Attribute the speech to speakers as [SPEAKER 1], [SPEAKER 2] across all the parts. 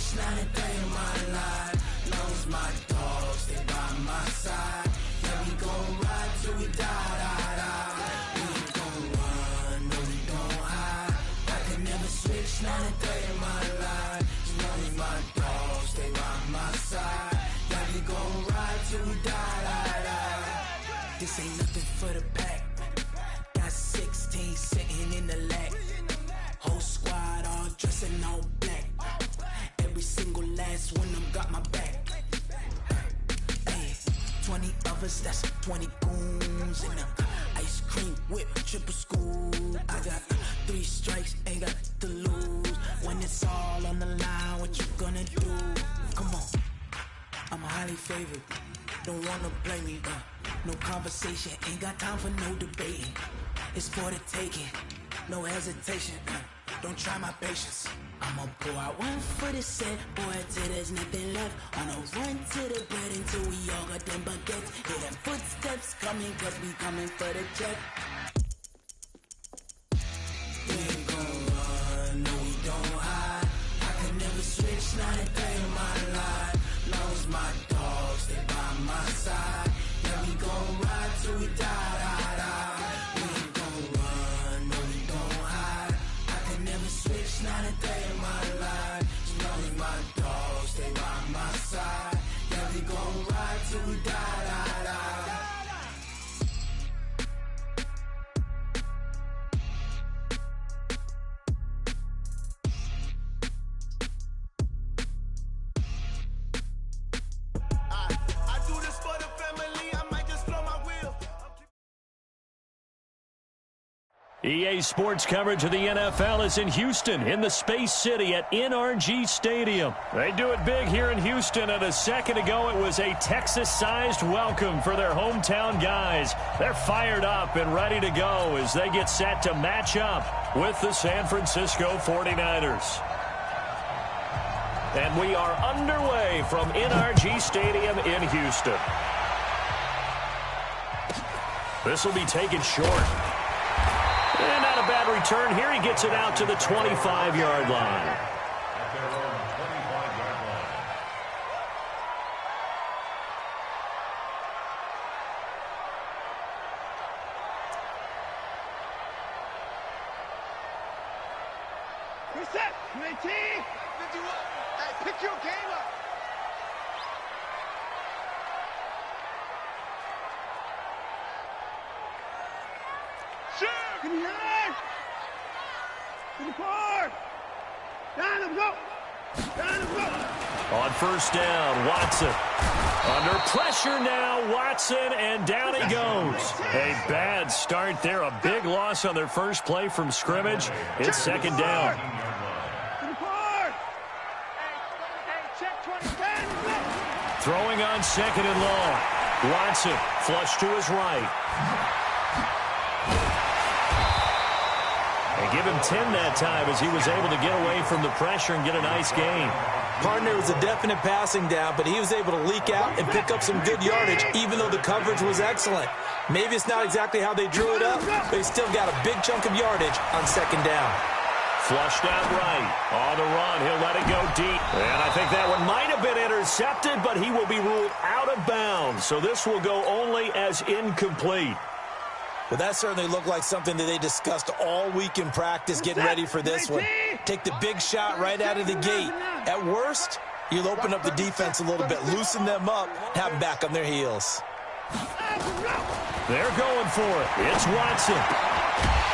[SPEAKER 1] switch, not a day in my life. Long as my dogs stay by my side. Yeah, we gon' ride till we die, die, die. We ain't gon' run, no we don't hide. I can never switch, not a day in my life. As long as my dogs stay by my side. Yeah, we gon' ride till we die, die, die. This ain't nothing for the pack. Got 16 sitting in the lag. Whole squad all dressing all black. Every single last one of them got my back. Hey, 20 of us, that's 20 goons. And ice cream whip, triple scoop. I got 3 strikes, ain't got to lose. When it's all on the line, what you gonna do? Come on, I'm highly favored. Don't wanna blame me, no conversation. Ain't got time for no debating. It's for the taking, no hesitation. Don't try my patience. I'ma pour out one for the set, boy, till there's nothing left. On a run to the bread until we all got them baguettes. Hear them footsteps coming, cause we coming for the check. We ain't gon' run, no we don't hide. I can never switch, not a day in my life. Long as my dogs stay by my side. Yeah, we gon' ride till we die, die, die. We ain't gon' run, no we don't hide. I can never switch, not a day in my life. As long as my dogs stay by my side. Yeah, we gon' ride till we die, die, die.
[SPEAKER 2] EA Sports coverage of the NFL is in Houston, in the Space City at NRG Stadium. They do it big here in Houston, and a second ago it was a Texas-sized welcome for their hometown guys. They're fired up and ready to go as they get set to match up with the San Francisco 49ers. And we are underway from NRG Stadium in Houston. This will be taken short. And not a bad return here. He gets it out to the 25-yard line.
[SPEAKER 3] Reset, UAT, 51. Hey, pick your game up. Give me 9. To the 4. Down and go. Down and go.
[SPEAKER 2] On first down, Watson. Under pressure now, Watson, and down he goes. A bad start there. A big loss on their first play from scrimmage. It's second down.
[SPEAKER 3] To the 4. Hey, check 20.
[SPEAKER 2] Throwing on second and long. Watson, flush to his right. Give him 10 that time as he was able to get away from the pressure and get a nice gain.
[SPEAKER 4] Partner was a definite passing down, but he was able to leak out and pick up some good yardage, even though the coverage was excellent. Maybe it's not exactly how they drew it up, but he still got a big chunk of yardage on second down.
[SPEAKER 2] Flushed out right. On the run, he'll let it go deep. And I think that one might have been intercepted, but he will be ruled out of bounds. So this will go only as incomplete.
[SPEAKER 4] Well, that certainly looked like something that they discussed all week in practice, getting ready for this one. Take the big shot right out of the gate. At worst, you'll open up the defense a little bit, loosen them up, have them back on their heels.
[SPEAKER 2] They're going for it. It's Watson.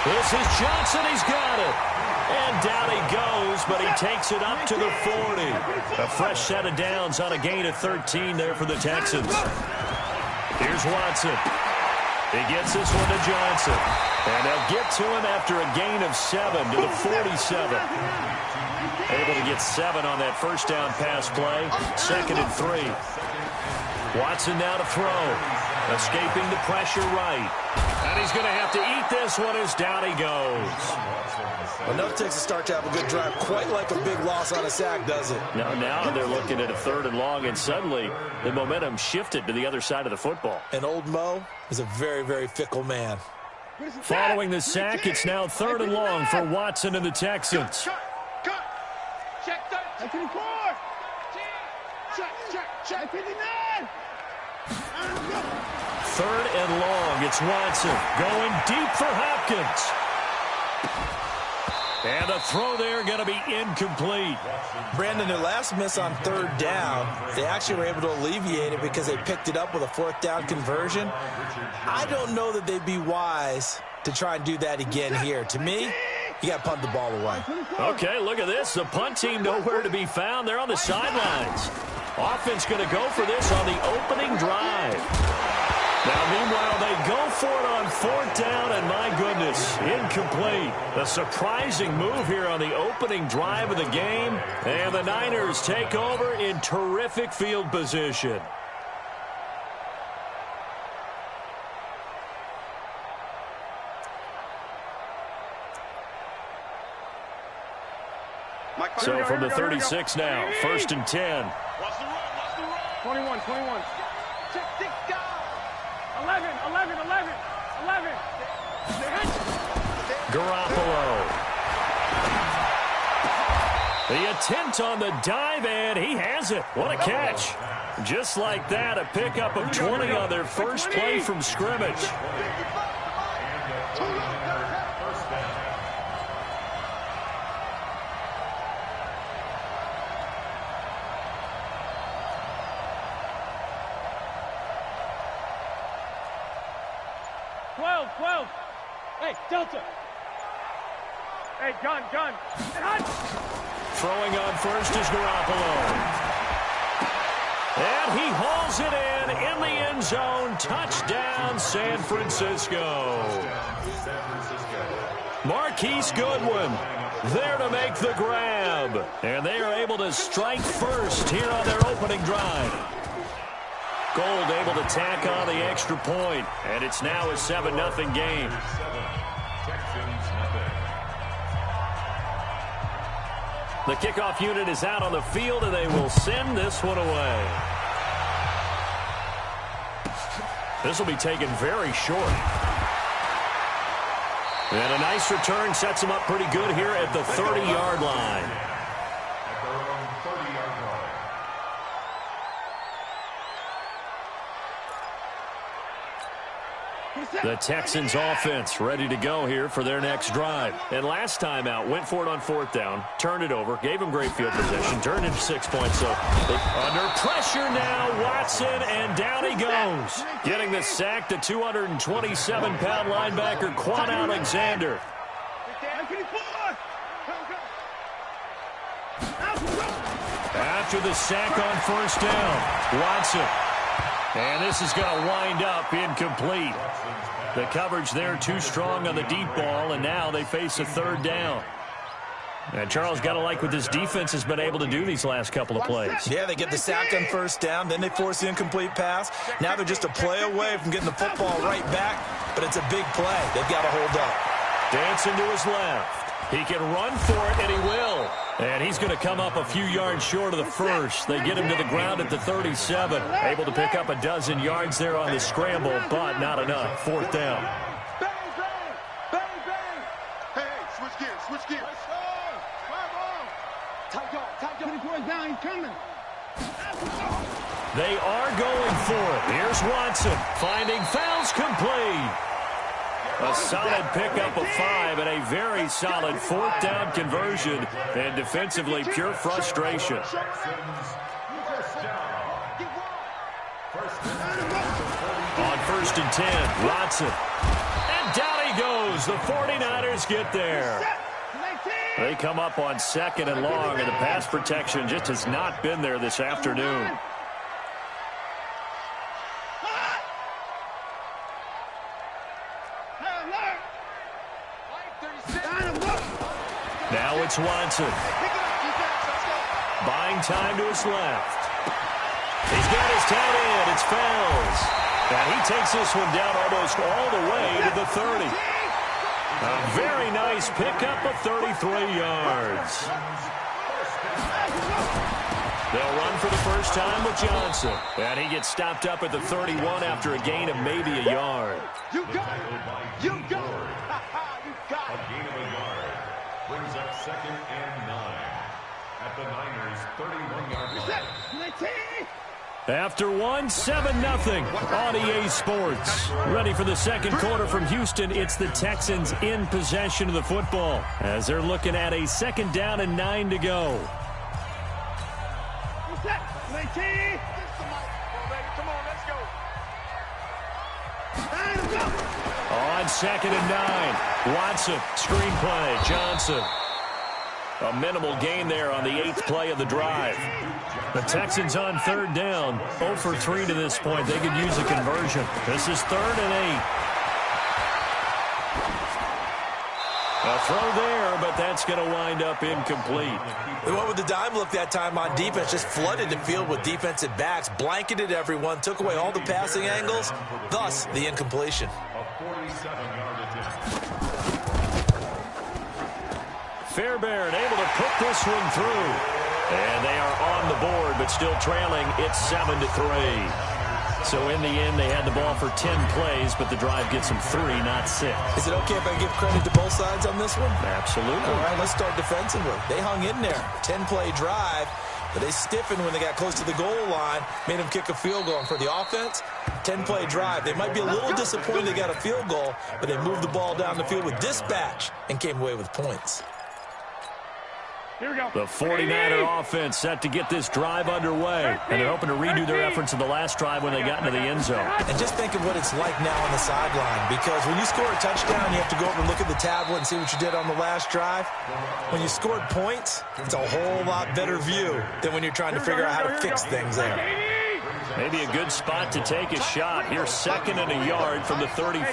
[SPEAKER 2] This is Johnson. He's got it. And down he goes, but he takes it up to the 40. A fresh set of downs on a gain of 13 there for the Texans. Here's Watson. He gets this one to Johnson. And they'll get to him after a gain of 7 to the 47. Able to get 7 on that first down pass play. Second and 3. Watson now to throw. Escaping the pressure right. And he's going to have to eat this one as down he goes.
[SPEAKER 4] Enough takes a start to have a good drive. Quite like a big loss on a sack, does it?
[SPEAKER 2] Now they're looking at a third and long, and suddenly the momentum shifted to the other side of the football.
[SPEAKER 4] And old Mo is a very, very fickle man.
[SPEAKER 2] Following the sack, it's now third and long for Watson and the Texans.
[SPEAKER 3] Check 24. Check 59.
[SPEAKER 2] Third and long. It's Watson going deep for Hopkins. And the throw there going to be incomplete.
[SPEAKER 4] Brandon, their last miss on third down, they actually were able to alleviate it because they picked it up with a fourth down conversion. I don't know that they'd be wise to try and do that again here. To me, you got to punt the ball away.
[SPEAKER 2] Okay, look at this. The punt team nowhere to be found. They're on the sidelines. Offense going to go for this on the opening drive. Now, meanwhile, they go for it on fourth down, and my goodness, incomplete. A surprising move here on the opening drive of the game, and the Niners take over in terrific field position. So from the 36 now, 1st and 10.
[SPEAKER 3] 21. 11.
[SPEAKER 2] Garoppolo. The attempt on the dive, and he has it. What a catch. Just like that, a pickup of 20 on their first play from scrimmage.
[SPEAKER 3] Hey, Delta. Hey, gun.
[SPEAKER 2] Throwing on first is Garoppolo. And he hauls it in the end zone. Touchdown, San Francisco. Marquise Goodwin there to make the grab. And they are able to strike first here on their opening drive. Gold able to tack on the extra point, and it's now a 7-0 game. The kickoff unit is out on the field, and they will send this one away. This will be taken very short. And a nice return sets them up pretty good here at the 30-yard line. The Texans offense ready to go here for their next drive. And last time out, went for it on fourth down, turned it over, gave them great field position, turned into 6 points. So under pressure now, Watson, and down he goes. Getting the sack, the 227-pound linebacker, Quan Alexander. After the sack on first down, Watson. And this is going to wind up incomplete. The coverage there too strong on the deep ball, and now they face a third down. And Charles, got to like what this defense has been able to do these last couple of plays.
[SPEAKER 4] Yeah, they get the sack on first down, then they force the incomplete pass. Now they're just a play away from getting the football right back, but it's a big play. They've got to hold up.
[SPEAKER 2] Dancing to his left. He can run for it, and he will. And he's going to come up a few yards short of the first. They get him to the ground at the 37. Able to pick up a dozen yards there on the scramble, but not enough. Fourth down.
[SPEAKER 3] Bang! Hey, switch gears. Tight 24 down, he's coming.
[SPEAKER 2] They are going for it. Here's Watson, finding fouls complete. A solid pickup of 5 and a very solid fourth down conversion, and defensively pure frustration. On 1st and 10, Watson. And down he goes. The 49ers get there. They come up on 2nd and long, and the pass protection just has not been there this afternoon. Now it's Watson. Buying time to his left. He's got his tight end. It's Fells. And he takes this one down almost all the way to the 30. A very nice pickup of 33 yards. They'll run for the first time with Johnson. And he gets stopped up at the 31 after a gain of maybe a yard.
[SPEAKER 3] You got it. You got it.
[SPEAKER 5] A gain of a yard brings up 2nd and 9. at the Niners' 31-yard line.
[SPEAKER 2] After one, 7-0 on EA Sports. Ready for the second quarter from Houston. It's the Texans in possession of the football as they're looking at a 2nd down and 9 to go. On 2nd and 9, Watson, screenplay, Johnson. A minimal gain there on the 8th play of the drive. The Texans on 3rd down, 0 for 3 to this point. They could use a conversion. This is 3rd and 8. A throw there, but that's going to wind up incomplete.
[SPEAKER 4] They went with the dime look that time on defense, just flooded the field with defensive backs, blanketed everyone, took away all the passing angles, thus the incompletion.
[SPEAKER 5] A 47-yard attempt.
[SPEAKER 2] Fairbairn able to put this one through. And they are on the board, but still trailing. It's 7-3. So in the end, they had the ball for 10 plays, but the drive gets them 3, not 6.
[SPEAKER 4] Is it okay if I give credit to both sides on this one?
[SPEAKER 2] Absolutely.
[SPEAKER 4] All right, let's start defensively. They hung in there. 10-play drive, but they stiffened when they got close to the goal line, made them kick a field goal. And for the offense, 10-play drive. They might be a little disappointed they got a field goal, but they moved the ball down the field with dispatch and came away with points.
[SPEAKER 3] Here we go.
[SPEAKER 2] The 49er offense set to get this drive underway. And they're hoping to redo their efforts in the last drive when they got into the end zone.
[SPEAKER 4] And just think of what it's like now on the sideline, because when you score a touchdown, you have to go over and look at the tablet and see what you did on the last drive. When you scored points, it's a whole lot better view than when you're trying to figure out how to fix things there.
[SPEAKER 2] Maybe a good spot to take a shot. Here's 2nd and a yard from the 34. To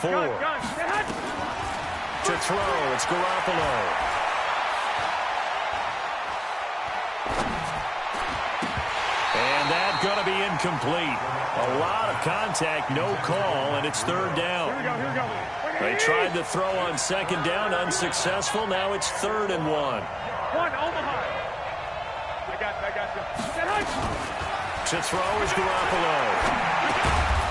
[SPEAKER 2] throw, it's Garoppolo. And that's going to be incomplete. A lot of contact, no call, and it's 3rd down.
[SPEAKER 3] Here we go.
[SPEAKER 2] They tried to throw on 2nd down, unsuccessful. Now it's 3rd and 1.
[SPEAKER 3] Omaha. I got you.
[SPEAKER 2] To throw is Garoppolo.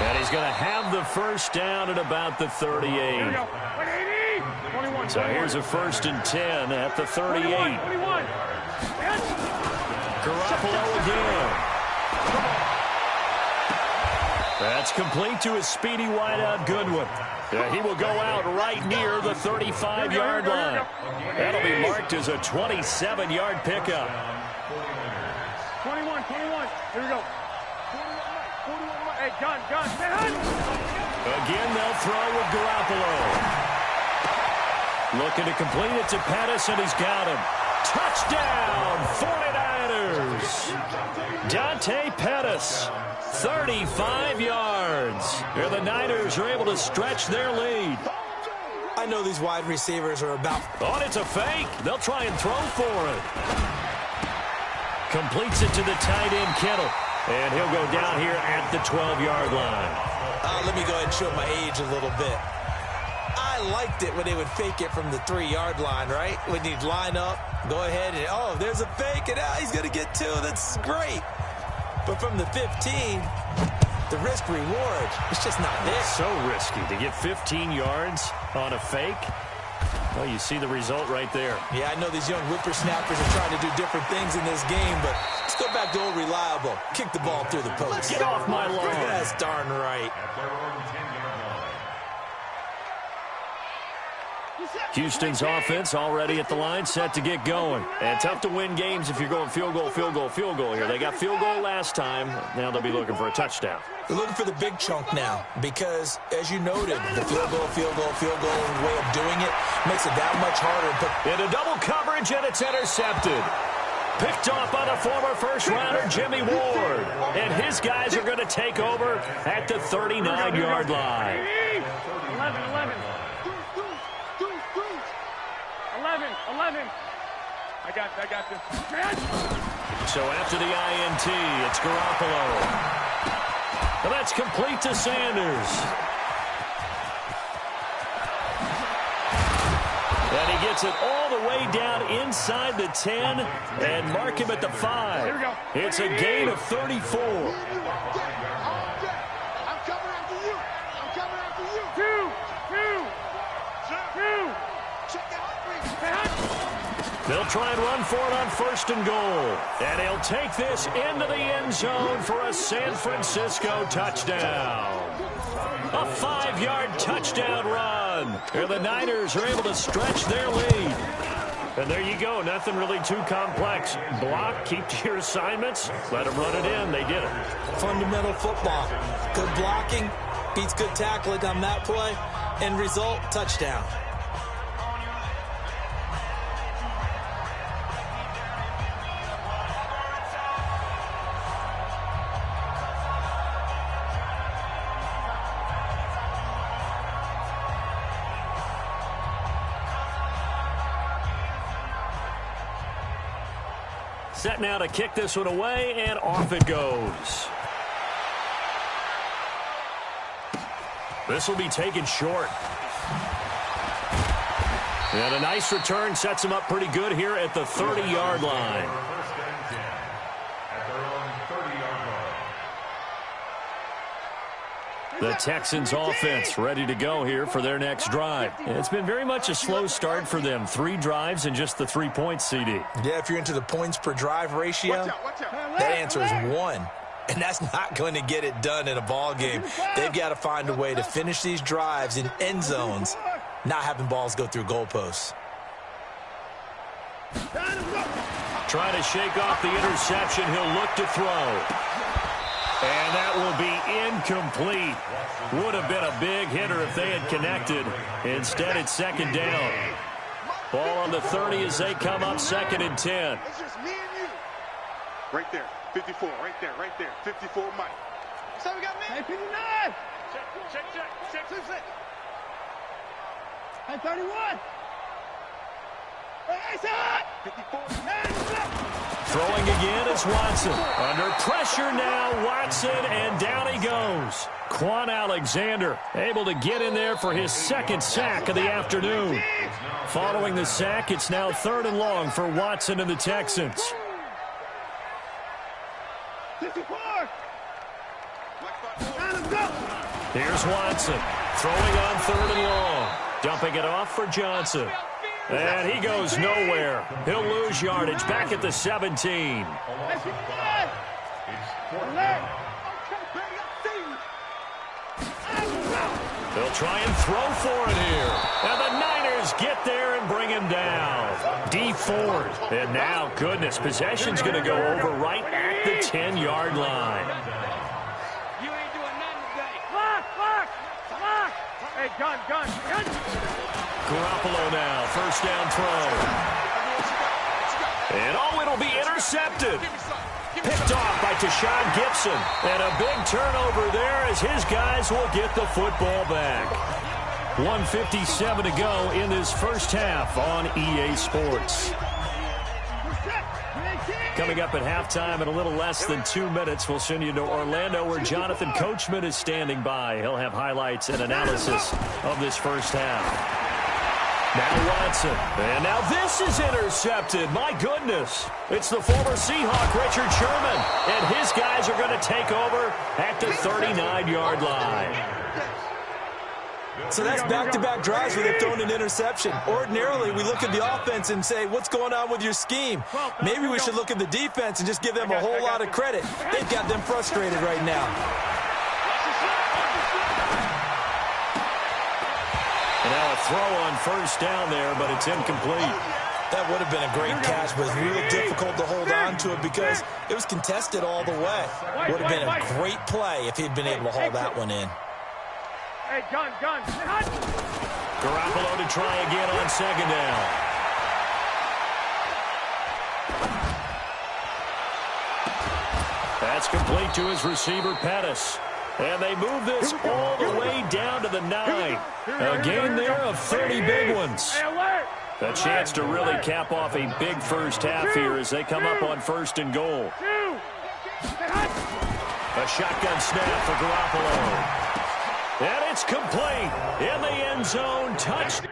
[SPEAKER 2] And he's going to have the first down at about the 38.
[SPEAKER 3] Here we go. 180.
[SPEAKER 2] So here's a 1st and 10 at the 38.
[SPEAKER 3] 21.
[SPEAKER 2] Garoppolo again. That's complete to his speedy wideout Goodwin. He will go out right near the 35-yard line. That'll be marked as a 27-yard pickup.
[SPEAKER 3] 21. Here we go. 41. Hey, gun.
[SPEAKER 2] Again, they'll throw with Garoppolo. Looking to complete it to Pettis, and he's got him. Touchdown, 49ers. Dante Pettis, 35 yards. Here the Niners are able to stretch their lead.
[SPEAKER 4] I know these wide receivers are about...
[SPEAKER 2] Oh, it's a fake. They'll try and throw for it. Completes it to the tight end, Kittle. And he'll go down here at the 12-yard line.
[SPEAKER 4] Let me go ahead and show my age a little bit. I liked it when they would fake it from the 3-yard line, right? When you'd line up, go ahead and, oh, there's a fake, and he's going to get 2. That's great. But from the 15, the risk-reward, it's just not there.
[SPEAKER 2] So risky to get 15 yards on a fake. Well, you see the result right there.
[SPEAKER 4] Yeah, I know these young whippersnappers are trying to do different things in this game, but let's go back to old reliable. Kick the ball through the post.
[SPEAKER 2] Get off my lawn.
[SPEAKER 4] That's darn right.
[SPEAKER 2] Houston's offense already at the line, set to get going. And tough to win games if you're going field goal here. They got field goal last time. Now they'll be looking for a touchdown.
[SPEAKER 4] They're looking for the big chunk now because, as you noted, the field goal way of doing it makes it that much harder. But
[SPEAKER 2] into double coverage, and it's intercepted. Picked off by the former first-rounder Jimmy Ward. And his guys are going to take over at the 39-yard line.
[SPEAKER 3] 11. I got this.
[SPEAKER 2] So after the INT, it's Garoppolo. Well, that's complete to Sanders. And he gets it all the way down inside the 10 and mark him at the 5.
[SPEAKER 3] Here we go.
[SPEAKER 2] It's a gain of 34.
[SPEAKER 3] I'm coming after you. 2. Check out.
[SPEAKER 2] They'll try and run for it on 1st and goal. And he'll take this into the end zone for a San Francisco touchdown. A 5-yard touchdown run. And the Niners are able to stretch their lead. And there you go. Nothing really too complex. Block, keep to your assignments, let them run it in. They did it.
[SPEAKER 4] Fundamental football. Good blocking beats good tackling on that play. End result, touchdown.
[SPEAKER 2] Set now to kick this one away, and off it goes. This will be taken short. And a nice return sets him up pretty good here at the 30-yard line. The Texans offense ready to go here for their next drive. It's been very much a slow start for them. 3 drives and just the 3 points, CD.
[SPEAKER 4] Yeah, if you're into the points per drive ratio, that answer is 1. And that's not going to get it done in a ball game. They've got to find a way to finish these drives in end zones, not having balls go through goalposts.
[SPEAKER 2] Trying to shake off the interception. He'll look to throw. And that will be incomplete. Would have been a big hitter if they had connected. Instead, it's 2nd down. Ball on the 30 as they come up 2nd and 10.
[SPEAKER 3] It's just me and you. Right there. 54. Right there. Right there. 54 Mike. So we got me. Hey, 59. Check. Hey, 31. Hey, shot. 54.
[SPEAKER 2] Throwing again is Watson. Under pressure now, Watson, and down he goes. Quan Alexander able to get in there for his 2nd sack of the afternoon. Following the sack, it's now 3rd and long for Watson and the Texans.
[SPEAKER 3] 54.
[SPEAKER 2] Here's Watson, throwing on 3rd and long. Dumping it off for Johnson. And he goes nowhere. He'll lose yardage back at the 17. They'll try and throw for it here. And the Niners get there and bring him down. D Ford. And now, goodness, possession's going to go over right at the 10-yard line.
[SPEAKER 3] You ain't doing nothing today. Lock. Hey, gun.
[SPEAKER 2] Garoppolo now, 1st down throw. And it'll be intercepted. Picked off by Tashawn Gibson. And a big turnover there as his guys will get the football back. 1:57 to go in this first half on EA Sports. Coming up at halftime in a little less than 2 minutes, we'll send you to Orlando where Jonathan Coachman is standing by. He'll have highlights and analysis of this first half. Now Watson. And now this is intercepted. My goodness. It's the former Seahawk, Richard Sherman. And his guys are going to take over at the 39-yard line.
[SPEAKER 4] So that's back-to-back drives where they've thrown an interception. Ordinarily, we look at the offense and say, what's going on with your scheme? Maybe we should look at the defense and just give them a whole lot of credit. They've got them frustrated right now.
[SPEAKER 2] And now a throw on 1st down there, but it's incomplete.
[SPEAKER 4] That would have been a great catch, but it's real difficult to hold on to it because it was contested all the way. Would have been a great play if he'd been able to haul that one in.
[SPEAKER 3] Hey, gun.
[SPEAKER 2] Garoppolo to try again on 2nd down. That's complete to his receiver, Pettis. And they move this all the way down to the 9. A gain there of 30 big ones. A chance to really cap off a big first half here as they come up on 1st and goal. A shotgun snap for Garoppolo. And it's complete in the end zone. Touchdown.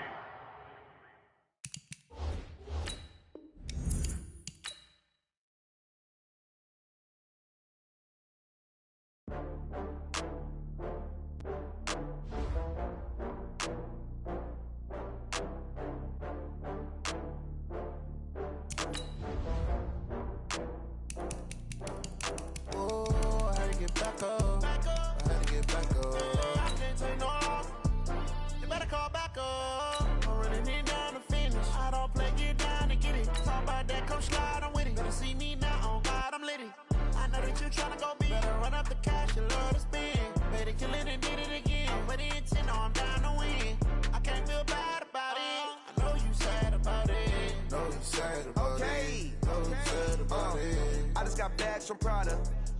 [SPEAKER 1] that you tryna go be. Better run up the cash, you love to spend. Better kill it and did it again. But the intent, no, I'm down to win. I can't feel bad about it. I know you sad about it.
[SPEAKER 6] Know you sad about it. Know you sad about it. I just got bags from Prada.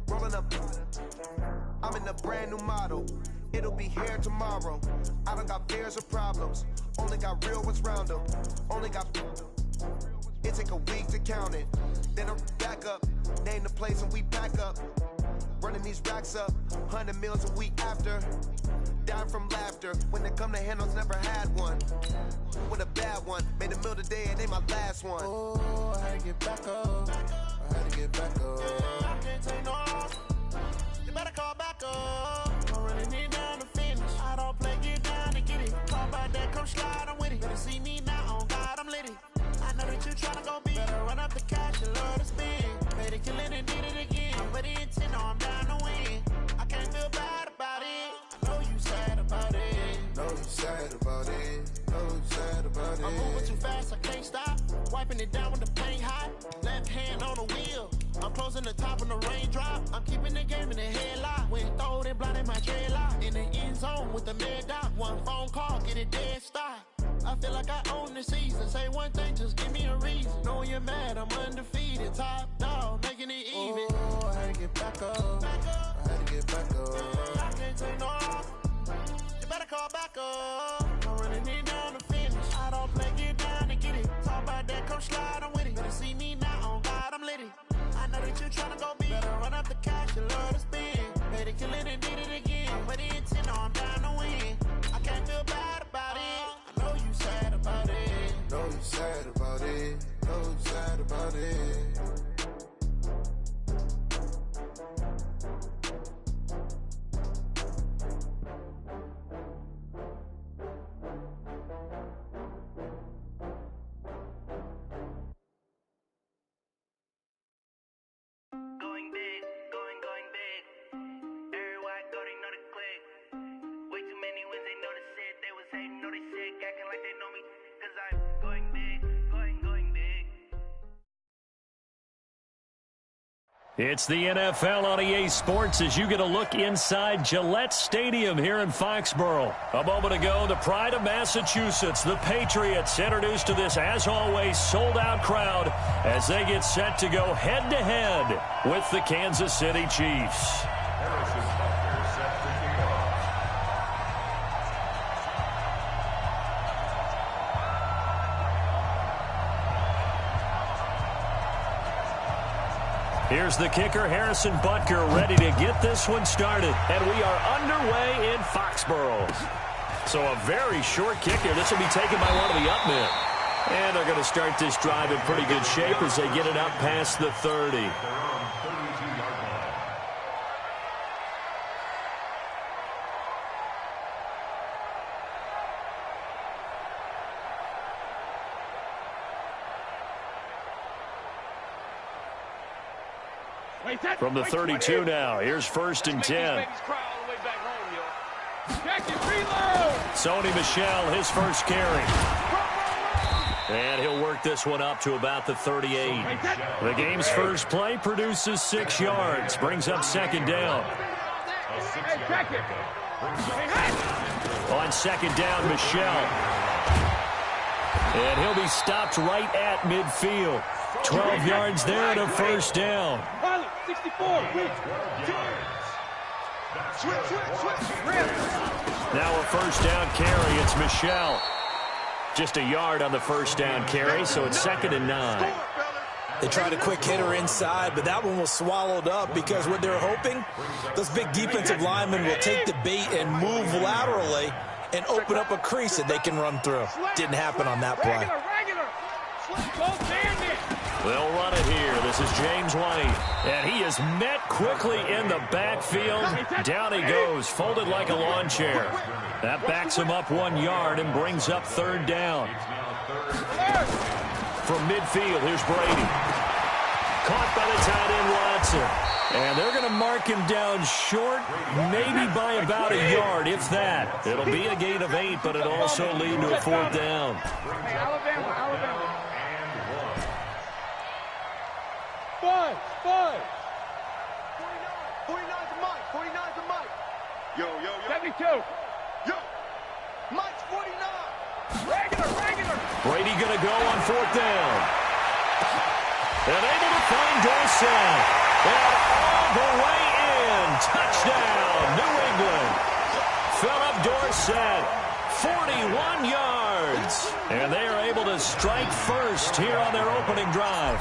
[SPEAKER 6] Rolling up. I'm in a brand new model. It'll be here tomorrow. I don't got fears or problems. Only got real ones round them. Only got. It take a week to count it. Then I'm back up. Name the place and we back up. Running these racks up. 100 meals a week after. Dying from laughter. When they come to handles, never had one. With a bad one. Made a meal today and they my last one.
[SPEAKER 1] Oh, I had to get back up. I had to get back up. I can't take no loss. You better call back up. I'm running it down to finish. I don't play, get down to get it. Talk about that, come slide, I'm with it. Better see me now, on God, I'm lit it. I know that you tryna go be. Better run up the cash, you love to spend. Made it, kill it, and did it again. But the intent, no, I'm down to win. I can't feel bad about it. I know you sad about it.
[SPEAKER 6] Know you sad about it. Know you sad about it.
[SPEAKER 1] I'm moving too fast, I can't stop. Wiping it down with the paint hot. Left hand on the wheel. I'm closing the top when the raindrop. I'm keeping the game in the headlock. When throwed and blinded my dreadlock. In the end zone with the mad dot. One phone call, get it dead stop. I feel like I own the season. Say one thing, just give me a reason. Knowing you're mad, I'm undefeated. Top dog, making it even. Oh, I had to get back up. I had to get back up. I can't take no loss. You better call back up. I'm running it down to finish. I don't play, get down to get it. Talk about that, come slide, I'm with it. Better see me now, on God, I'm lit it. I know that you tryna go be. Better run up the cash, you love to spend. Better kill it and did it again. But the intent, no, I'm down to win. I can't feel bad about it. I know you sad about it.
[SPEAKER 6] Know you sad about it. Know you sad about it.
[SPEAKER 2] It's the NFL on EA Sports as you get a look inside Gillette Stadium here in Foxborough. A moment ago, the pride of Massachusetts, the Patriots, introduced to this, as always, sold-out crowd as they get set to go head-to-head with the Kansas City Chiefs. Here's the kicker, Harrison Butker, ready to get this one started. And we are underway in Foxborough. So a very short kick here. This will be taken by one of the up men. And they're going to start this drive in pretty good shape as they get it up past the 30. From the 32 now, here's 1st and 10. Sony Michel, his first carry. And he'll work this one up to about the 38. The game's first play produces 6 yards, brings up 2nd down. On 2nd down, Michel. And he'll be stopped right at midfield. 12 yards there and a 1st down.
[SPEAKER 3] 64.
[SPEAKER 2] Now a 1st down carry. It's Michel. Just a yard on the 1st down carry, so it's 2nd and 9.
[SPEAKER 4] They tried a quick hitter inside, but that one was swallowed up because what they're hoping, those big defensive linemen will take the bait and move laterally and open up a crease that they can run through. Didn't happen on that play.
[SPEAKER 2] They'll run it here. This is James White. And he is met quickly in the backfield. Down he goes, folded like a lawn chair. That backs him up 1 yard and brings up 3rd down. From midfield, here's Brady. Caught by the tight end, Watson. And they're going to mark him down short, maybe by about a yard, if that. It'll be a gain of 8, but it'll also lead to a 4th down.
[SPEAKER 3] Hey, Alabama. 5.
[SPEAKER 6] 49's a Mike. 49's a Mike.
[SPEAKER 3] Yo, yo, yo.
[SPEAKER 6] 72.
[SPEAKER 3] Yo.
[SPEAKER 6] Mike's 49. Regular.
[SPEAKER 2] Brady going to go on 4th down. And able to find Dorsett. And all the way in. Touchdown, New England. Philip Dorsett, 41 yards. And they are able to strike first here on their opening drive.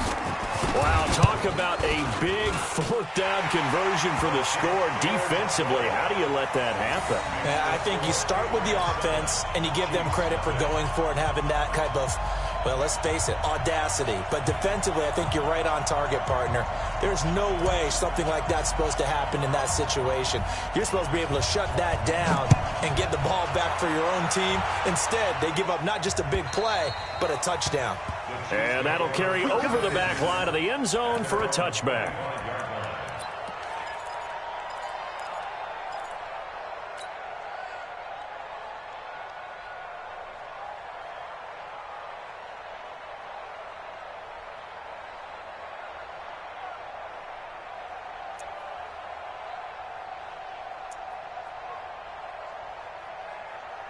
[SPEAKER 2] Wow, talk about a big 4th down conversion for the score. Defensively, how do you let that happen?
[SPEAKER 4] I think you start with the offense, and you give them credit for going for it and having that type of, well, let's face it, audacity. But defensively, I think you're right on target, partner. There's no way something like that's supposed to happen in that situation. You're supposed to be able to shut that down and get the ball back for your own team. Instead, they give up not just a big play, but a touchdown.
[SPEAKER 2] And that'll carry over the back line of the end zone for a touchback.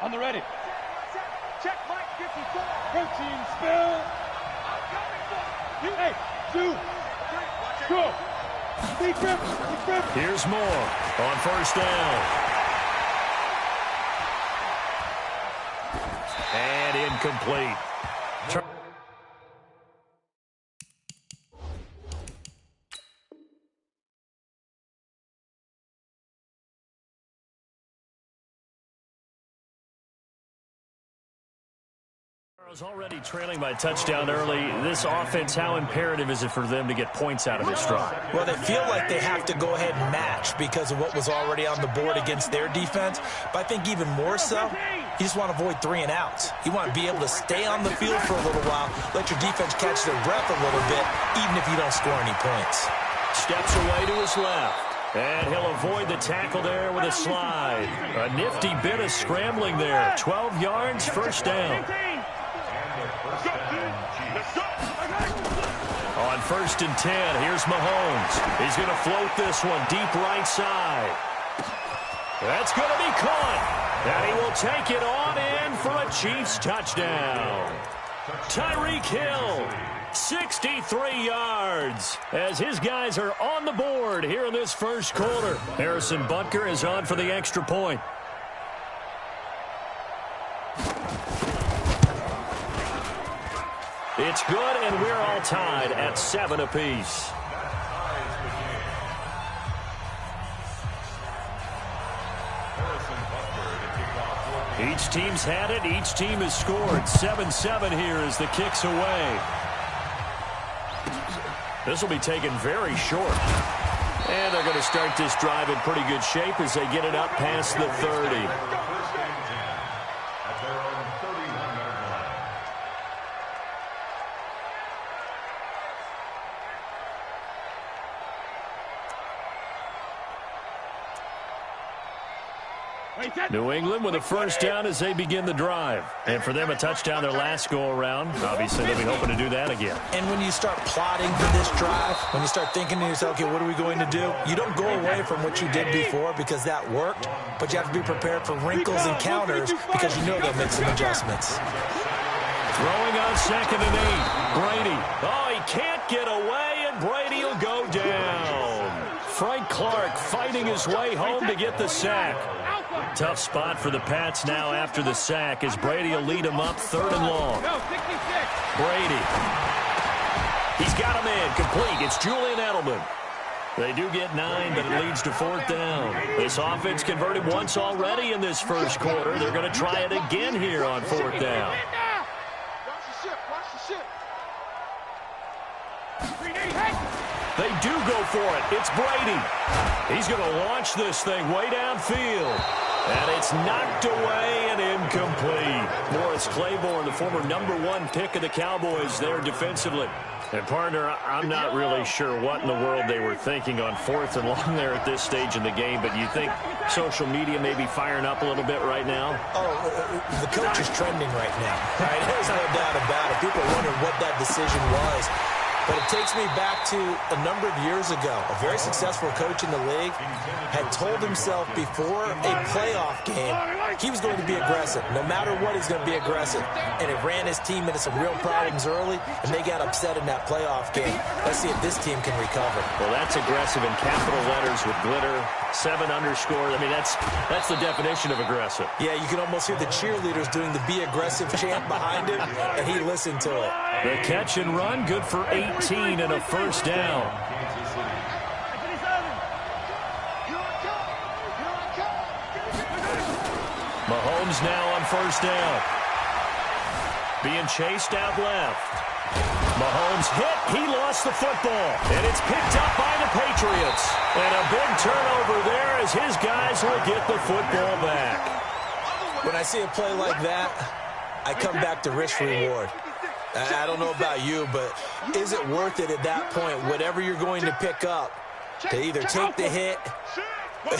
[SPEAKER 7] On the ready.
[SPEAKER 6] Check Mike 54.
[SPEAKER 7] Protein spill. Hey, 2. Go. Deep grip.
[SPEAKER 2] Here's Moore on 1st down. And incomplete. Already trailing by touchdown early. This offense, how imperative is it for them to get points out of this drive?
[SPEAKER 4] Well, they feel like they have to go ahead and match because of what was already on the board against their defense. But I think even more so, you just want to avoid 3 and outs. You want to be able to stay on the field for a little while, let your defense catch their breath a little bit, even if you don't score any points.
[SPEAKER 2] Steps away to his left. And he'll avoid the tackle there with a slide. A nifty bit of scrambling there. 12 yards, 1st down. On 1st and 10, here's Mahomes. He's going to float this one deep right side. That's going to be caught. And he will take it on in for a Chiefs touchdown. Tyreek Hill, 63 yards, as his guys are on the board here in this 1st quarter. Harrison Butker is on for the extra point. It's good, and we're all tied at 7 apiece. Each team's had it. Each team has scored. 7-7 here as the kick's away. This will be taken very short. And they're going to start this drive in pretty good shape as they get it up past the 30. New England with a 1st down as they begin the drive. And for them, a touchdown their last go-around. Obviously, they'll be hoping to do that again.
[SPEAKER 4] And when you start plotting for this drive, when you start thinking to yourself, okay, what are we going to do? You don't go away from what you did before because that worked, but you have to be prepared for wrinkles and counters because you know they'll make some adjustments.
[SPEAKER 2] Throwing on 2nd and 8. Brady. Oh, he can't get away, and Brady will go down. Frank Clark fighting his way home to get the sack. Tough spot for the Pats now after the sack as Brady will lead him up 3rd and long. Brady. He's got him in. Complete. It's Julian Edelman. They do get 9, but it leads to 4th down. This offense converted once already in this 1st quarter. They're going to try it again here on 4th down. They do go for it. It's Brady. He's going to launch this thing way downfield. And it's knocked away and incomplete. Morris Claiborne, the former #1 pick of the Cowboys there defensively. And, partner, I'm not really sure what in the world they were thinking on 4th and long there at this stage in the game, but you think social media may be firing up a little bit right now?
[SPEAKER 4] Oh, the coach is trending right now, right? There's no doubt about it. People are wondering what that decision was. But it takes me back to a number of years ago. A very successful coach in the league had told himself before a playoff game he was going to be aggressive. No matter what, he's going to be aggressive. And it ran his team into some real problems early, and they got upset in that playoff game. Let's see if this team can recover.
[SPEAKER 2] Well, that's aggressive in capital letters with glitter, 7 underscore. I mean, that's the definition of aggressive.
[SPEAKER 4] Yeah, you can almost hear the cheerleaders doing the be aggressive chant behind him, and he listened to it.
[SPEAKER 2] The catch and run, good for 18 and a first down. Mahomes now on first down. Being chased out left. Mahomes hit. He lost the football. And it's picked up by the Patriots. And a big turnover there as his guys will get the football back.
[SPEAKER 4] When I see a play like that, I come back to risk-reward. I don't know about you, but is it worth it at that point, whatever you're going to pick up, to either take the hit,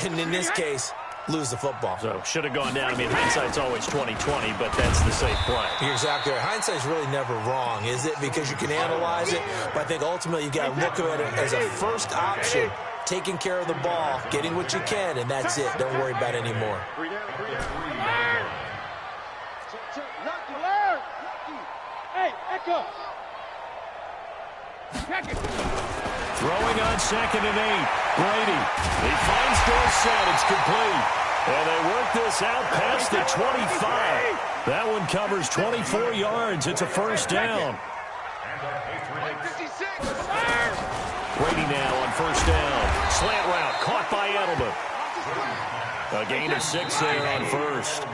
[SPEAKER 4] and in this case, lose the football?
[SPEAKER 2] So, should have gone down. I mean, hindsight's always 20/20, but that's the safe play.
[SPEAKER 4] You're exactly right. Hindsight's really never wrong, is it? Because you can analyze it, but I think ultimately you got to look at it as a first option, taking care of the ball, getting what you can, and that's it. Don't worry about it anymore.
[SPEAKER 2] Throwing on 2nd and 8. Brady. He finds Dorsett. It's complete. And they work this out past the 25. That one covers 24 yards. It's a first down. Brady now on first down. Slant route caught by Edelman. A gain of 6 there on first.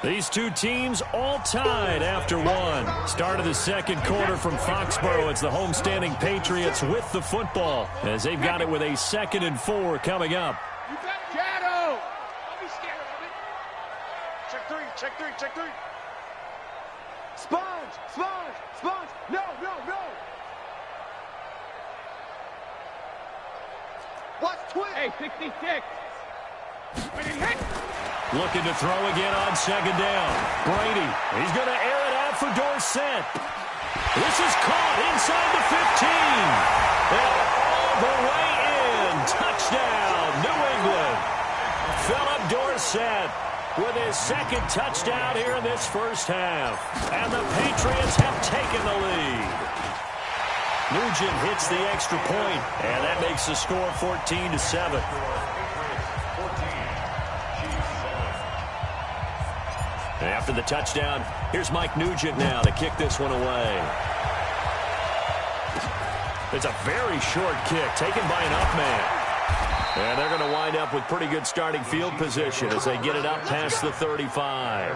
[SPEAKER 2] These two teams all tied after one. Start of the second quarter from Foxborough. It's the homestanding Patriots with the football as they've got it with a 2nd and 4 coming up.
[SPEAKER 7] You got Shadow. Don't be scared of it. Check three, check three, check three. Sponge, sponge, sponge. No, no, no. Watch twist. Hey, 66. When he hit.
[SPEAKER 2] Looking to throw again on 2nd down. Brady, he's going to air it out for Dorsett. This is caught inside the 15. And all the way in. Touchdown, New England. Philip Dorsett with his 2nd touchdown here in this first half. And the Patriots have taken the lead. Nugent hits the extra point, and that makes the score 14-7. After the touchdown, here's Mike Nugent now to kick this one away. It's a very short kick taken by an up man. And they're going to wind up with pretty good starting field position as they get it up past the 35.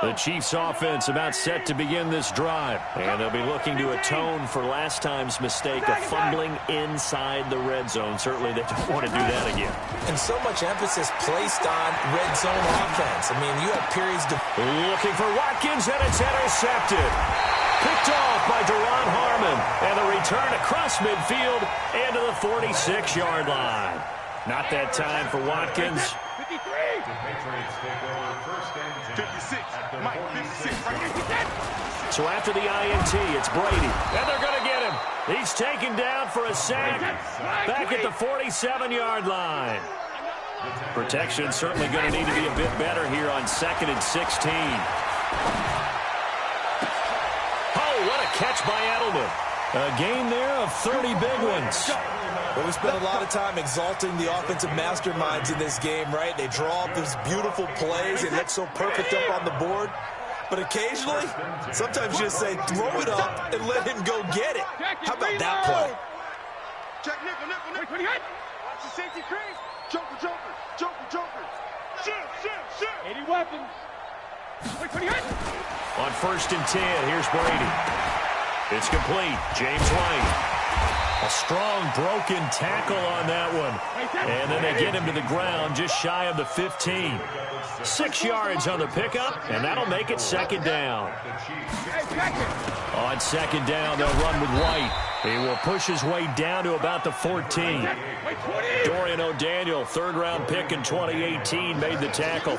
[SPEAKER 2] The Chiefs offense about set to begin this drive. And they'll be looking to atone for last time's mistake of fumbling inside the red zone. Certainly they don't want to do that again.
[SPEAKER 4] And so much emphasis placed on red zone offense. I mean, you have periods to...
[SPEAKER 2] Looking for Watkins, and it's intercepted. Picked off by Deron Harmon. And the return across midfield and to the 46-yard line. Not that time for Watkins.
[SPEAKER 7] 53.
[SPEAKER 5] The Patriots take over first and 10.
[SPEAKER 3] 56. Mike, 56.
[SPEAKER 2] So after the INT, it's Brady. And they're going to get him. He's taken down for a sack back at the 47-yard line. Protection certainly going to need to be a bit better here on 2nd and 16. Oh, what a catch by Edelman. A gain there of 30 big ones.
[SPEAKER 4] Well, we spent a lot of time exalting the offensive masterminds in this game, right? They draw up these beautiful plays. They look so perfect up on the board. But occasionally, sometimes you just say, throw it up and let him go get it. How about that play?
[SPEAKER 3] Check nickel, nickel, nickel. Watch the safety crease. Joker, joker, joker, joker. Shoot, shoot, shoot.
[SPEAKER 7] 80 weapons.
[SPEAKER 2] On 1st and 10, here's Brady. It's complete. James White. A strong broken tackle on that one. And then they get him to the ground just shy of the 15. 6 yards on the pickup, and that'll make it second down. On second down, they'll run with White. He will push his way down to about the 14. Dorian O'Daniel, third-round pick in 2018, made the tackle.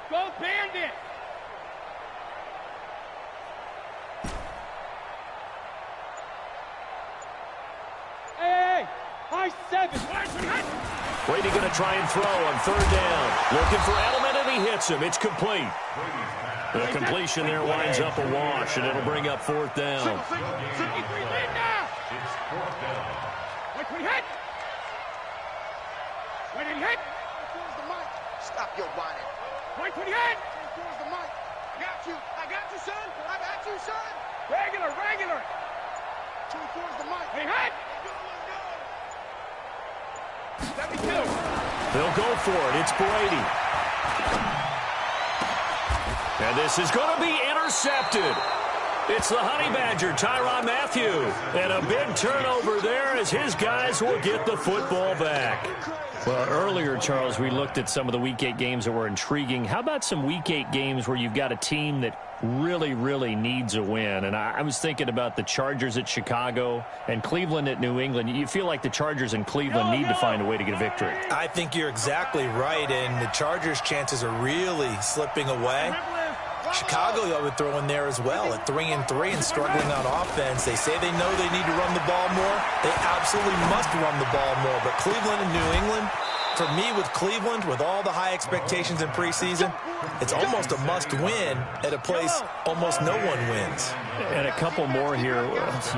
[SPEAKER 7] Go Bandit! Hey! High 7!
[SPEAKER 2] Brady going to try and throw on third down. Looking for Edelman, and he hits him. It's complete. The completion there winds up a wash, and it'll bring up fourth down.
[SPEAKER 6] Stop your whining.
[SPEAKER 7] Point for the head! Towards the mic. I got you, son! I got you, son! Regular! Towards the mic. Hey, head! 72.
[SPEAKER 2] They'll go for it. It's Brady. And this is going to be intercepted. It's the Honey Badger, Tyrann Mathieu. And a big turnover there as his guys will get the football back.
[SPEAKER 8] Well, earlier, Charles, we looked at some of the Week 8 games that were intriguing. How about some Week 8 games where you've got a team that really, really needs a win? And I was thinking about the Chargers at Chicago and Cleveland at New England. You feel like the Chargers and Cleveland need to find a way to get a victory.
[SPEAKER 4] I think you're exactly right, and the Chargers' chances are really slipping away. Chicago, I would throw in there as well at 3-3 and struggling on offense. They say they know they need to run the ball more. They absolutely must run the ball more. But Cleveland and New England, for me with Cleveland, with all the high expectations in preseason, it's almost a must-win at a place almost no one wins.
[SPEAKER 8] And a couple more here.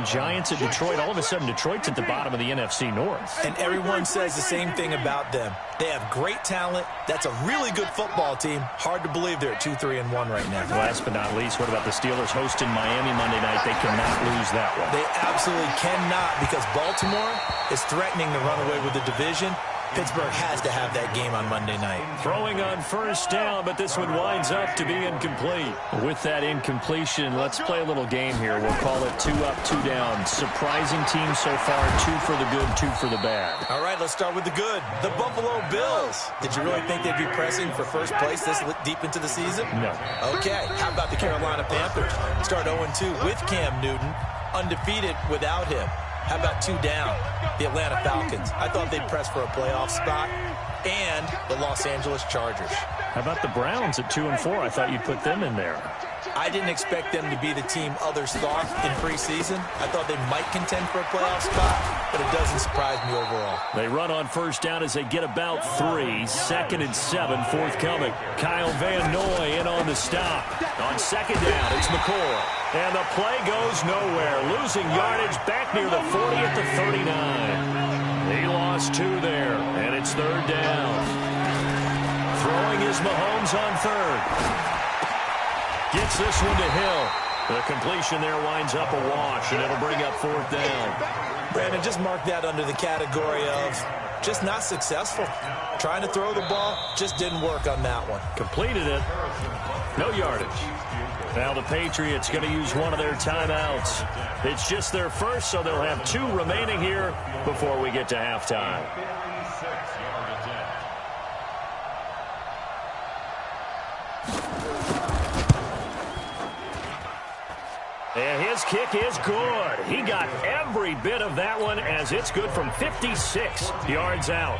[SPEAKER 8] Giants at Detroit. All of a sudden, Detroit's at the bottom of the NFC North.
[SPEAKER 4] And everyone says the same thing about them. They have great talent. That's a really good football team. Hard to believe they're at 2-3-1 right now.
[SPEAKER 8] Last but not least, what about the Steelers hosting Miami Monday night? They cannot lose that one.
[SPEAKER 4] They absolutely cannot, because Baltimore is threatening to run away with the division. Pittsburgh has to have that game on Monday night.
[SPEAKER 2] Throwing on first down, but this one winds up to be incomplete.
[SPEAKER 8] With that incompletion, let's play a little game here. We'll call it 2 up, 2 down. Surprising team so far, 2 for the good, 2 for the bad.
[SPEAKER 4] All right, let's start with the good. The Buffalo Bills. Did you really think they'd be pressing for first place this deep into the season?
[SPEAKER 8] No.
[SPEAKER 4] Okay, how about the Carolina Panthers? Start 0-2 with Cam Newton, undefeated without him. How about 2 down? The Atlanta Falcons. I thought they'd press for a playoff spot. And the Los Angeles Chargers.
[SPEAKER 8] How about the Browns at 2-4? I thought you'd put them in there.
[SPEAKER 4] I didn't expect them to be the team others thought in preseason. I thought they might contend for a playoff spot, but it doesn't surprise me overall.
[SPEAKER 2] They run on first down as they get about 3. 2nd and 7 forthcoming. Kyle Van Noy in on the stop. On second down, it's McCoy. And the play goes nowhere. Losing yardage back near the 40 at the 39. He lost 2 there, and it's third down. Throwing is Mahomes on third. Gets this one to Hill. The completion there winds up a wash, and it'll bring up fourth down.
[SPEAKER 4] Brandon, just mark that under the category of just not successful. Trying to throw the ball, just didn't work on that one.
[SPEAKER 2] Completed it. No yardage. Now the Patriots going to use one of their timeouts. It's just their first, so they'll have 2 remaining here before we get to halftime. And his kick is good. He got every bit of that one as it's good from 56 yards out.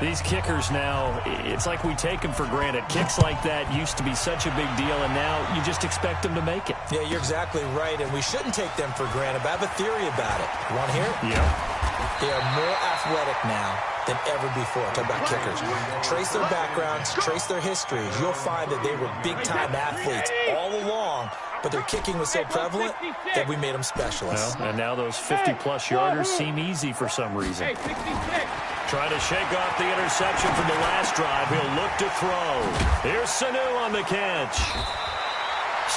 [SPEAKER 2] These kickers now, it's like we take them for granted. Kicks like that used to be such a big deal, and now you just expect them to make it.
[SPEAKER 4] Yeah, you're exactly right, and we shouldn't take them for granted, but I have a theory about it. You want to hear it?
[SPEAKER 2] Yeah.
[SPEAKER 4] They are more athletic now than ever before. Talk about kickers. Trace their backgrounds, trace their histories. You'll find that they were big-time athletes all along, but their kicking was so prevalent that we made them specialists.
[SPEAKER 2] Well, and now those 50-plus yarders seem easy for some reason. Trying to shake off the interception from the last drive. He'll look to throw. Here's Sanu on the catch.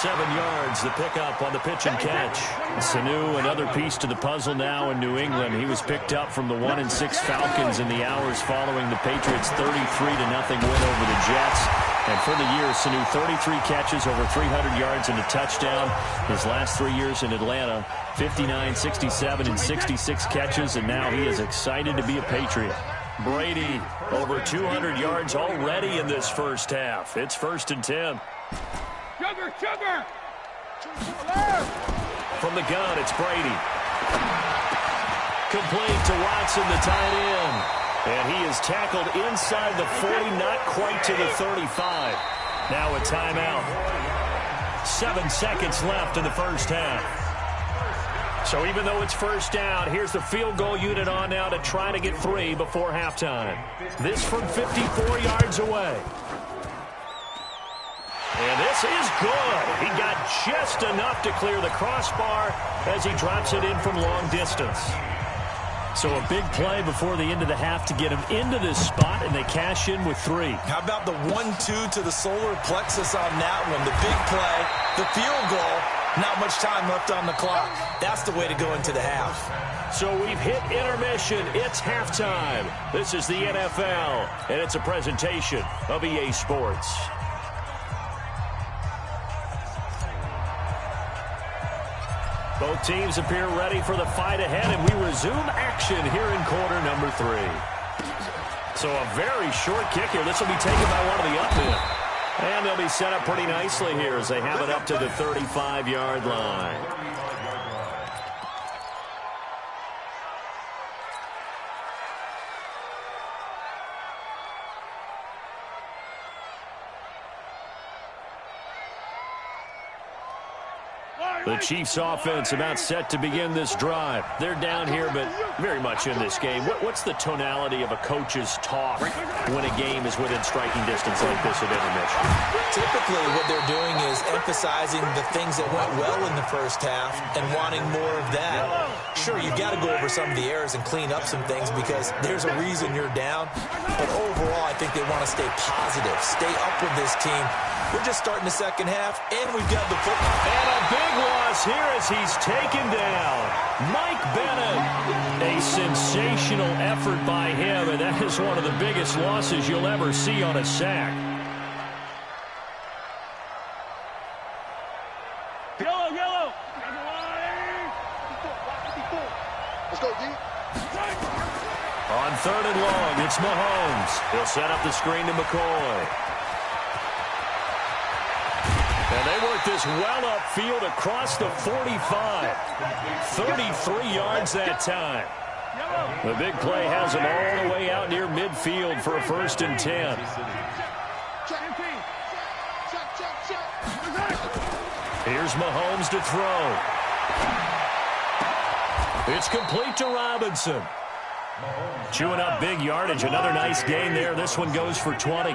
[SPEAKER 2] 7 yards, the pickup on the pitch and catch.
[SPEAKER 8] Sanu, another piece to the puzzle now in New England. He was picked up from the 1-6 Falcons in the hours following the Patriots' 33-0 win over the Jets. And for the year, Sanu, 33 catches, over 300 yards and a touchdown. His last 3 years in Atlanta, 59, 67, and 66 catches, and now he is excited to be a Patriot.
[SPEAKER 2] Brady, over 200 yards already in this first half. It's 1st and 10.
[SPEAKER 7] Sugar!
[SPEAKER 2] From the gun, it's Brady. Complete to Watson, the tight end. And he is tackled inside the 40, not quite to the 35. Now a timeout. 7 seconds left in the first half. So even though it's first down, here's the field goal unit on now to try to get 3 before halftime. This from 54 yards away. And this is good. He got just enough to clear the crossbar as he drops it in from long distance. So a big play before the end of the half to get him into this spot, and they cash in with 3.
[SPEAKER 4] How about the 1-2 to the solar plexus on that one? The big play, the field goal, not much time left on the clock. That's the way to go into the half.
[SPEAKER 2] So we've hit intermission. It's halftime. This is the NFL, and it's a presentation of EA Sports. Both teams appear ready for the fight ahead, and we resume action here in quarter number 3. So a very short kick here. This will be taken by one of the up men. And they'll be set up pretty nicely here as they have it up to the 35-yard line. The Chiefs offense about set to begin this drive. They're down here, but very much in this game. What's the tonality of a coach's talk when a game is within striking distance like this at intermission?
[SPEAKER 4] Typically, what they're doing is emphasizing the things that went well in the first half and wanting more of that. Sure, you've got to go over some of the errors and clean up some things because there's a reason you're down. But overall, I think they want to stay positive, stay up with this team. We're just starting the second half, and we've got the football.
[SPEAKER 2] And a big loss here as he's taken down. Mike Bennett. A sensational effort by him, and that is one of the biggest losses you'll ever see on a sack.
[SPEAKER 7] Yellow.
[SPEAKER 3] Let's go, D.
[SPEAKER 2] On 3rd and long, it's Mahomes. He'll set up the screen to McCoy. And they work this well upfield across the 45. 33 yards that time. The big play has him all the way out near midfield for a 1st and 10. Here's Mahomes to throw. It's complete to Robinson. Chewing up big yardage. Another nice gain there. This one goes for 20.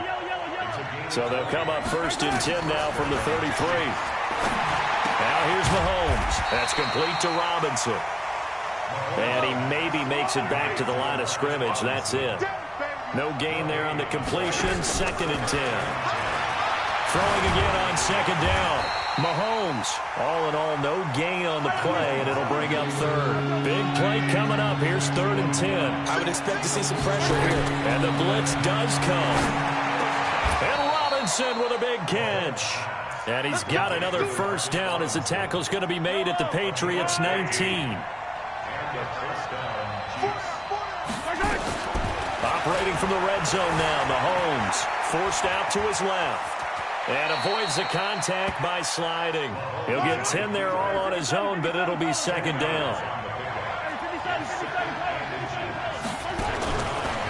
[SPEAKER 2] So they'll come up 1st and 10 now from the 33. Now here's Mahomes. That's complete to Robinson. And he maybe makes it back to the line of scrimmage. That's it. No gain there on the completion. 2nd and 10. Throwing again on 2nd down. Mahomes. All in all, no gain on the play, and it'll bring up 3rd. Big play coming up. Here's 3rd and 10.
[SPEAKER 4] I would expect to see some pressure here.
[SPEAKER 2] And the blitz does come. And Robinson with a big catch. And he's got another 1st down as the tackle's going to be made at the Patriots' 19. Operating from the red zone now, Mahomes forced out to his left. And avoids the contact by sliding. He'll get 10 there all on his own, but it'll be 2nd down.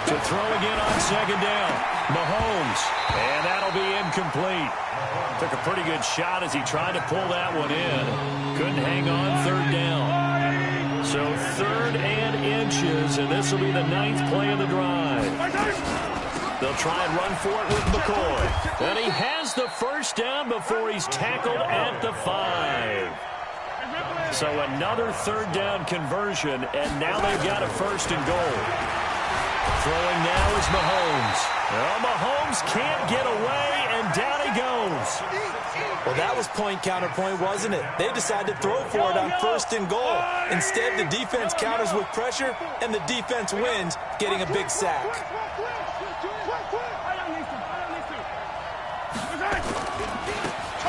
[SPEAKER 2] To throw again on 2nd down. Mahomes. And that'll be incomplete. Took a pretty good shot as he tried to pull that one in. Couldn't hang on 3rd down. So 3rd and inches, and this will be the 9th play of the drive. They'll try and run for it with McCoy. And he has the 1st down before he's tackled at the 5. So another 3rd down conversion, and now they've got a 1st and goal. Throwing now is Mahomes. Well, Mahomes can't get away, and down he goes.
[SPEAKER 4] Well, that was point counterpoint, wasn't it? They decided to throw for it on 1st and goal. Instead, the defense counters with pressure, and the defense wins, getting a big sack.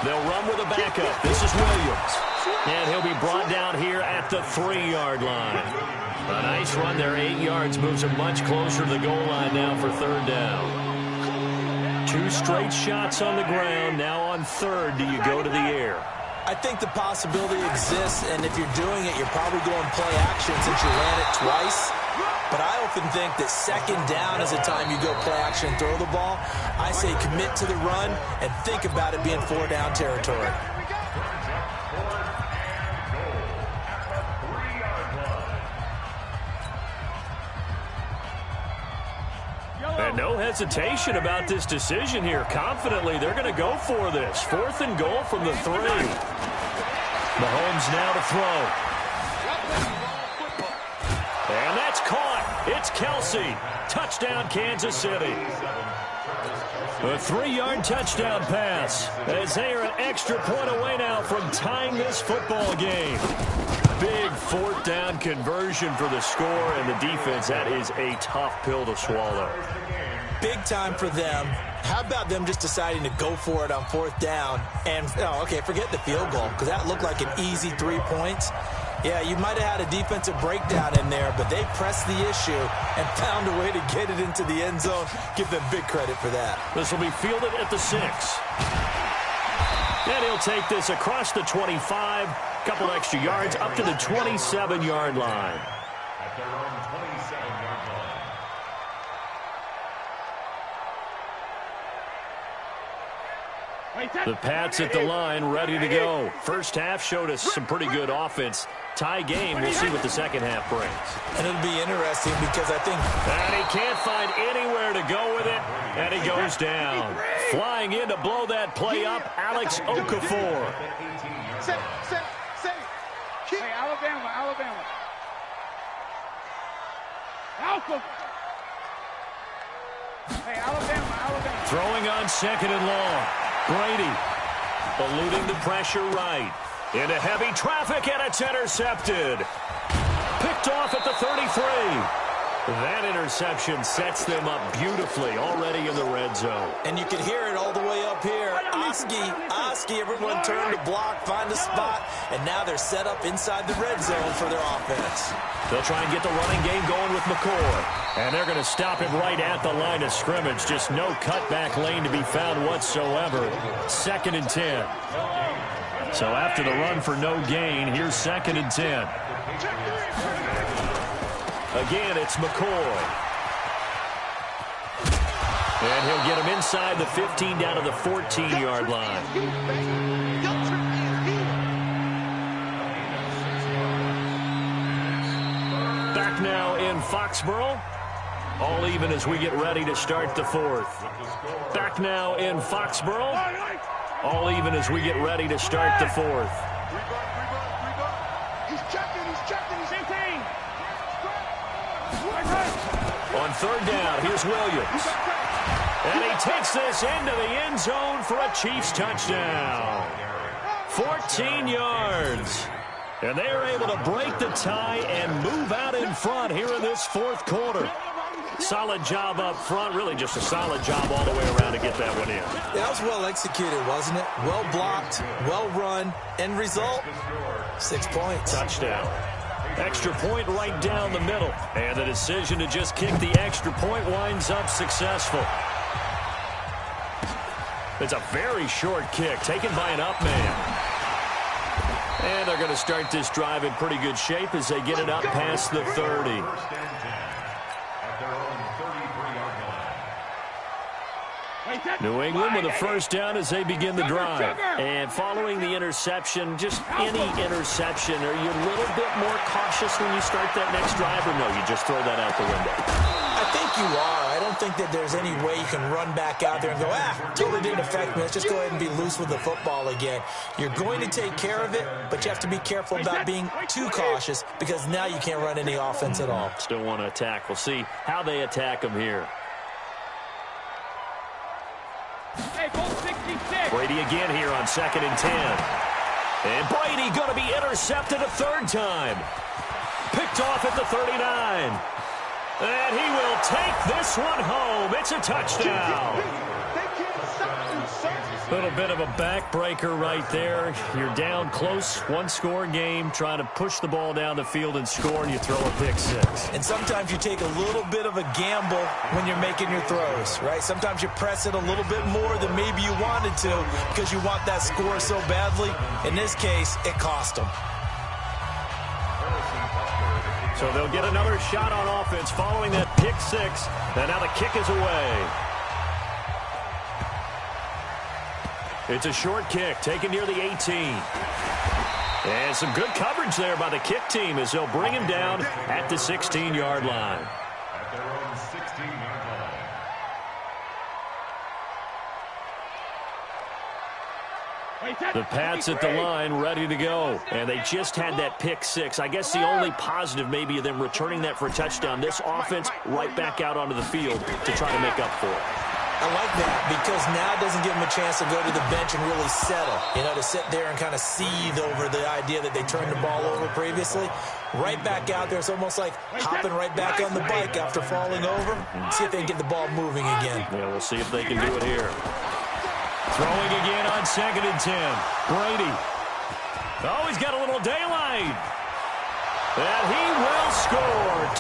[SPEAKER 2] They'll run with a backup. This is Williams. And he'll be brought down here at the 3-yard line. A nice run there, 8 yards, moves him much closer to the goal line now for 3rd down. 2 straight shots on the ground. Now on 3rd, do you go to the air?
[SPEAKER 4] I think the possibility exists, and if you're doing it, you're probably going play action since you ran it twice. But I often think that 2nd down is the time you go play action and throw the ball. I say commit to the run and think about it being 4-down territory.
[SPEAKER 2] And no hesitation about this decision here. Confidently, they're going to go for this. 4th and goal from the 3. Mahomes now to throw. And that's caught. It's Kelsey. Touchdown, Kansas City. A 3-yard touchdown pass as they are an extra point away now from tying this football game. Big 4th down conversion for the score, and the defense, that is a tough pill to swallow.
[SPEAKER 4] Big time for them. How about them just deciding to go for it on 4th down? And, forget the field goal, because that looked like an easy 3 points. Yeah, you might have had a defensive breakdown in there, but they pressed the issue and found a way to get it into the end zone. Give them big credit for that.
[SPEAKER 2] This will be fielded at the 6. And he'll take this across the 25, couple extra yards, up to the 27-yard line.
[SPEAKER 5] At their own 27-yard line.
[SPEAKER 2] The Pats at the line, ready to go. First half showed us some pretty good offense. Tie game, we'll see what the second half brings.
[SPEAKER 4] And it'll be interesting because I think...
[SPEAKER 2] And he can't find anywhere to go with it, and he goes down. Flying in to blow that play up, Alex Okafor.
[SPEAKER 7] Hey, Alabama. Hey, Alabama.
[SPEAKER 2] Throwing on 2nd and long. Brady eluding the pressure right. Into heavy traffic, and it's intercepted. Picked off at the 33. That interception sets them up beautifully already in the red zone.
[SPEAKER 4] And you can hear it all the way up here. Oski, everyone turned to block, find a spot, and now they're set up inside the red zone for their offense.
[SPEAKER 2] They'll try and get the running game going with McCoy. And they're going to stop him right at the line of scrimmage. Just no cutback lane to be found whatsoever. 2nd and 10. So after the run for no gain, here's 2nd and 10. Again, it's McCoy. And he'll get him inside the 15 down to the 14-yard line. Back now in Foxborough. All even as we get ready to start the 4th. Back now in Foxborough. All even as we get ready to start the 4th.
[SPEAKER 7] He's checking, he's 18.
[SPEAKER 2] On 3rd down, here's Williams. And he takes this into the end zone for a Chiefs touchdown. 14 yards. And they are able to break the tie and move out in front here in this 4th quarter. Solid job up front, really just a solid job all the way around to get that one in.
[SPEAKER 4] That was well executed, wasn't it? Well blocked, well run. End result, 6 points.
[SPEAKER 2] Touchdown. Extra point right down the middle. And the decision to just kick the extra point winds up successful. It's a very short kick taken by an up man. And they're going to start this drive in pretty good shape as they get it up past the 30. New England with a first down as they begin the drive. And following the interception, just any interception, are you a little bit more cautious when you start that next drive, or no, you just throw that out the window?
[SPEAKER 4] I think you are. I don't think that there's any way you can run back out there and go, totally didn't affect me. Let's just go ahead and be loose with the football again. You're going to take care of it, but you have to be careful about being too cautious because now you can't run any offense at all.
[SPEAKER 2] Still want to attack. We'll see how they attack them here. Brady again here on 2nd and 10. And Brady going to be intercepted a third time. Picked off at the 39. And he will take this one home. It's a touchdown. A little bit of a backbreaker right there. You're down close, one-score game, trying to push the ball down the field and score, and you throw a pick six.
[SPEAKER 4] And sometimes you take a little bit of a gamble when you're making your throws, right? Sometimes you press it a little bit more than maybe you wanted to because you want that score so badly. In this case, it cost them.
[SPEAKER 2] So they'll get another shot on offense following that pick six, and now the kick is away. It's a short kick taken near the 18. And some good coverage there by the kick team as they'll bring him down at the 16-yard line.
[SPEAKER 5] At their own 16-yard line.
[SPEAKER 2] The Pats at the line ready to go. And they just had that pick six. I guess the only positive maybe of them returning that for a touchdown. This offense right back out onto the field to try to make up for it.
[SPEAKER 4] I like that because now it doesn't give them a chance to go to the bench and really settle, to sit there and kind of seethe over the idea that they turned the ball over previously. Right back out there. It's almost like hopping right back on the bike after falling over. See if they can get the ball moving again.
[SPEAKER 2] Yeah, we'll see if they can do it here. Throwing again on 2nd and 10. Brady. Oh, he's got a little daylight. And he will score.